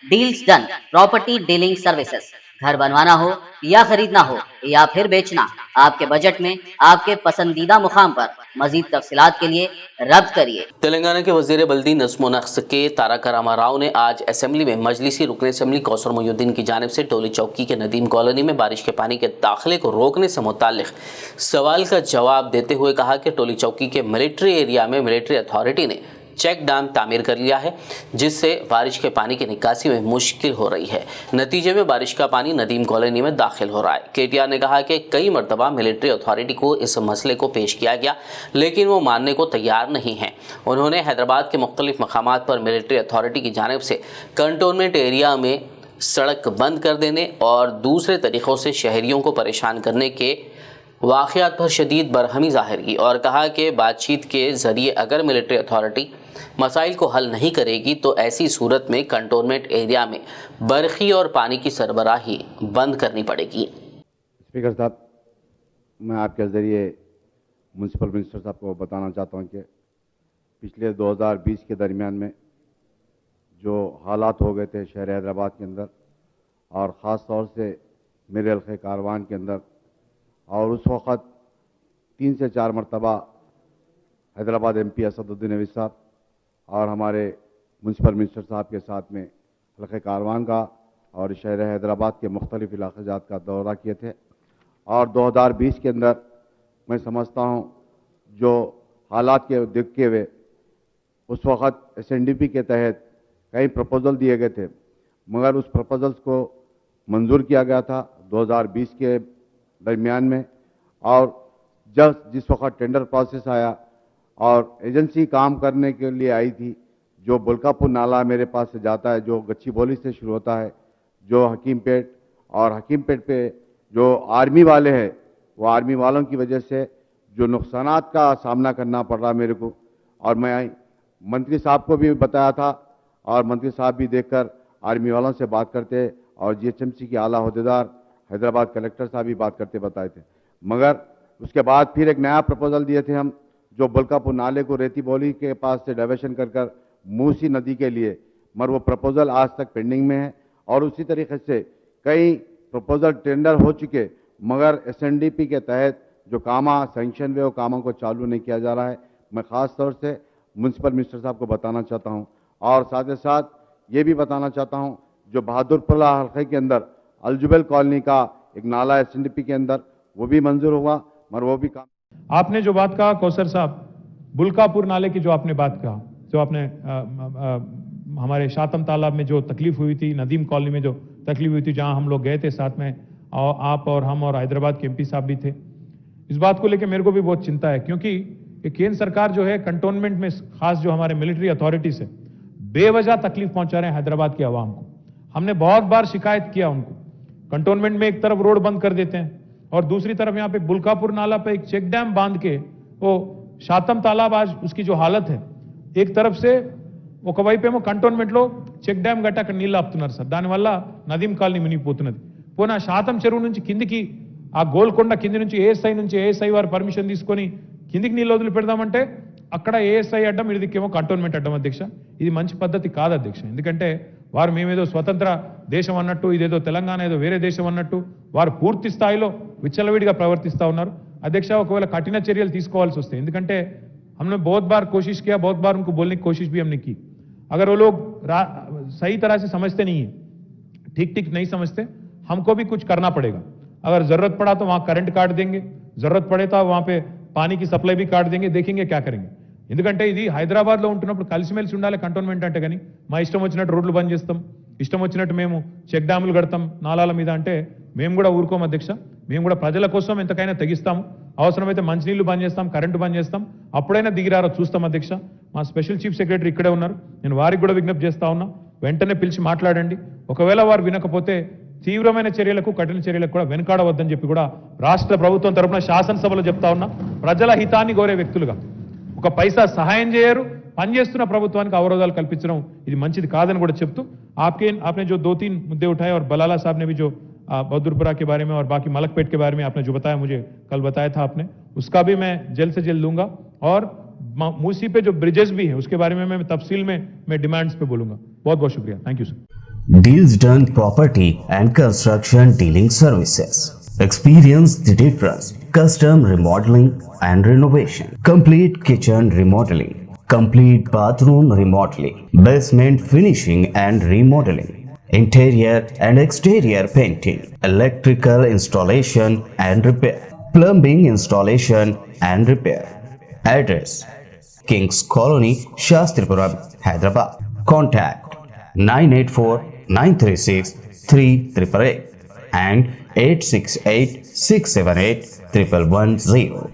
Deals done property dealing services. घर बनवाना हो या खरीदना हो या फिर बेचना, आपके बजट में आपके पसंदीदा मुकाम पर। मजीद तफसीलात के लिए रब्त करिए। तेलंगाना के वजीर बल्दी नज़्म नक्श के तारक रामा राव ने आज असेंबली में मजलिसी रुकन असेंबली कौसर मोहिउद्दीन की जानिब से टोली चौकी के नदीम कॉलोनी में बारिश के पानी के दाखिले को रोकने से मुताल्लिक सवाल का जवाब देते हुए कहा कि टोली चौकी के मिलिट्री एरिया में मिलिट्री अथॉरिटी ने चेक डैम तामीर कर लिया है, जिससे बारिश के पानी की निकासी में मुश्किल हो रही है। नतीजे में बारिश का पानी नदीम कॉलोनी में दाखिल हो रहा है। केटीआर ने कहा कि कई मरतबा मिलिट्री अथॉरिटी को इस मसले को पेश किया गया, लेकिन वो मानने को तैयार नहीं है। उन्होंने हैदराबाद के मुख्तलिफ मकामात पर मिलिट्री अथॉरिटी की जानिब से कंटोनमेंट एरिया में सड़क बंद कर देने और दूसरे तरीक़ों से शहरियों को परेशान करने के वाक़यात पर शदीद बरहमी ज़ाहिर की और कहा कि बातचीत के ज़रिए अगर मिलिट्री अथॉरिटी मसाइल को हल नहीं करेगी तो ऐसी सूरत में कंटोनमेंट एरिया में बरखी और पानी की सरबराही बंद करनी पड़ेगी। स्पीकर साहब, मैं आपके ज़रिए म्यूनसिपल मिनिस्टर साहब को बताना चाहता हूँ कि पिछले 2020 के दरमियान में जो हालात हो गए थे शहर हैदराबाद के अंदर और ख़ास तौर से मेरे हल्के कारवान के अंदर, और उस वक़्त 3 से 4 मरतबा हैदराबाद MP असदुद्दीन अवीस साहब और हमारे म्यूनसिपल मिनिस्टर साहब के साथ में हल्के कारवान का और शहर हैदराबाद के मुख्तलिफ इलाक़े जात का दौरा किए थे। और 2020 के अंदर मैं समझता हूँ जो हालात के देखते हुए उस वक़्त SNDP के तहत कई प्रपोज़ल दिए गए थे, मगर उस प्रपोज़ल्स को मंजूर किया गया था 2020 के दरमियान में। और जब जिस वक़्त टेंडर प्रोसेस आया और एजेंसी काम करने के लिए आई थी, जो बुल्कापुर नाला मेरे पास से जाता है, जो गच्ची बोली से शुरू होता है, जो हकीमपेट, और हकीमपेट पे जो आर्मी वाले हैं, वो आर्मी वालों की वजह से जो नुकसानात का सामना करना पड़ रहा मेरे को, और मैं मंत्री साहब को भी बताया था और मंत्री साहब भी देखकर आर्मी वालों से बात करते और GHMC के आला अहदेदार हैदराबाद कलेक्टर साहब भी बात करते बताए थे। मगर उसके बाद फिर एक नया प्रपोजल दिए थे हम, जो बुल्कापुर नाले को रेती बोली के पास से डाइवर्शन कर मूसी नदी के लिए, मगर वो प्रपोजल आज तक पेंडिंग में है। और उसी तरीके से कई प्रपोजल टेंडर हो चुके, मगर SNDP के तहत जो कामा सेंक्शन हुए वो कामों को चालू नहीं किया जा रहा है। मैं ख़ास तौर से म्यूनसिपल मिनिस्टर साहब को बताना चाहता हूँ और साथ ही साथ ये भी बताना चाहता हूँ, जो बहादुरपुरा हल्के के अंदर अलजुबेल कॉलोनी का एक नाला SNDP के अंदर वो भी मंजूर हुआ, मगर वो भी काम। आपने जो बात कहा कौसर साहब, बुल्कापुर नाले की जो आपने बात कहा, जो आपने हमारे शातम तालाब में जो तकलीफ हुई थी, नदीम कॉलोनी में जो तकलीफ हुई थी, जहां हम लोग गए थे साथ में, और आप और हम और हैदराबाद के MP साहब भी थे। इस बात को लेकर मेरे को भी बहुत चिंता है, क्योंकि ये केंद्र सरकार जो है कंटोनमेंट में खास जो हमारे मिलिट्री अथॉरिटी से बेवजह तकलीफ पहुंचा रहे हैं हैदराबाद की आवाम को। हमने बहुत बार शिकायत किया उनको। कंटोनमेंट में एक तरफ रोड बंद कर देते हैं और दूसरी तरफ यहाँ पे बुल्कापुर नाला पे एक चेक डैम बांध के वो शातम तालाब आज उसकी जो हालत है, एक तरफ से वो कवैपेमो कंटोनमेंट लो చెక్ డ్యామ్ గట్ట అక్కడ నీళ్ళు ఆపుతున్నారు సార్. దానివల్ల నదీం కాలనీ మునిగిపోతున్నది. పోనా శాతం చెరువు నుంచి కిందికి ఆ గోల్కొండ కింది నుంచి ఏఎస్ఐ వారు పర్మిషన్ తీసుకొని కిందికి నీళ్ళు వదిలి పెడదామంటే అక్కడ ఏఎస్ఐ అడ్డం, ఇదికేమో కంటోన్మెంట్ అడ్డం అధ్యక్ష. ఇది మంచి పద్ధతి కాదు అధ్యక్ష. ఎందుకంటే వారు మేమేదో స్వతంత్ర దేశం అన్నట్టు, ఇదేదో తెలంగాణ ఏదో వేరే దేశం అన్నట్టు వారు పూర్తి స్థాయిలో విచ్చలవిడిగా ప్రవర్తిస్తూ ఉన్నారు అధ్యక్ష. ఒకవేళ కఠిన చర్యలు తీసుకోవాల్సి వస్తాయి, ఎందుకంటే हमने बहुत बार कोशिश किया, बहुत बार उनको बोलने की कोशिश भी हमने की. अगर वो लोग सही तरह से समझते नहीं है, ठीक नहीं समझते, हमको भी कुछ करना पड़ेगा. अगर जरूरत पड़ा तो वहां करंट काट देंगे, जरूरत पड़े तो वहां पे पानी की सप्लाई भी काट देंगे, देखेंगे क्या करेंगे. ఎందుకంటే ఇది హైదరాబాద్ లో ఉంటున్నప్పుడు కలిసిమెలిసి ఉండాలి కంటోన్మెంట్ అంటే. కానీ మా ఇష్టం వచ్చినట్టు రోడ్లు బంద్ చేస్తాం, ఇష్టం వచ్చినట్టు మేము చెక్ డ్యాములు కడతాం నాలాల మీద అంటే మేము కూడా ఊరుకోం అధ్యక్ష. మేము కూడా ప్రజల కోసం ఎంతకైనా తెగిస్తాం. అవసరమైతే మంచినీళ్లు బంద్ చేస్తాం, కరెంటు బంద్ చేస్తాం, అప్పుడైనా దిగిరారో చూస్తాం అధ్యక్ష. మా స్పెషల్ చీఫ్ సెక్రటరీ ఇక్కడే ఉన్నారు, నేను వారికి కూడా విజ్ఞప్తి చేస్తా ఉన్నా, వెంటనే పిలిచి మాట్లాడండి. ఒకవేళ వారు వినకపోతే తీవ్రమైన చర్యలకు, కఠిన చర్యలకు కూడా వెనకాడవద్దని చెప్పి కూడా రాష్ట్ర ప్రభుత్వం తరఫున శాసనసభలో చెప్తా ఉన్నా. ప్రజల హితాన్ని కోరే వ్యక్తులుగా ఒక పైసా సహాయం చేయరు, పనిచేస్తున్న ప్రభుత్వానికి అవరోధాలు కల్పించడం ఇది మంచిది కాదని కూడా చెప్తూ आपने जो 2-3 मुद्दे उठाए और बलाला साहब ने भी जो बहादुरपुरा के बारे में और बाकी मलकपेट के बारे में आपने जो बताया, मुझे कल बताया था आपने, उसका भी मैं जल्द से जल्द लूंगा. और मूसी पे जो ब्रिजेस भी है उसके बारे में मैं तफसील में मैं डिमांड्स पे बोलूंगा. बहुत बहुत शुक्रिया. Thank you sir. Deals Done Property and Construction Dealing Services. Experience the difference. Custom remodeling and renovation. Complete kitchen remodeling. Complete bathroom remodeling. Basement finishing and remodeling. Interior and exterior painting. Electrical installation and repair. Plumbing installation and repair. Address: Kings Colony, Shastripuram, Hyderabad. Contact 984-936-3888 and 868-678-1110.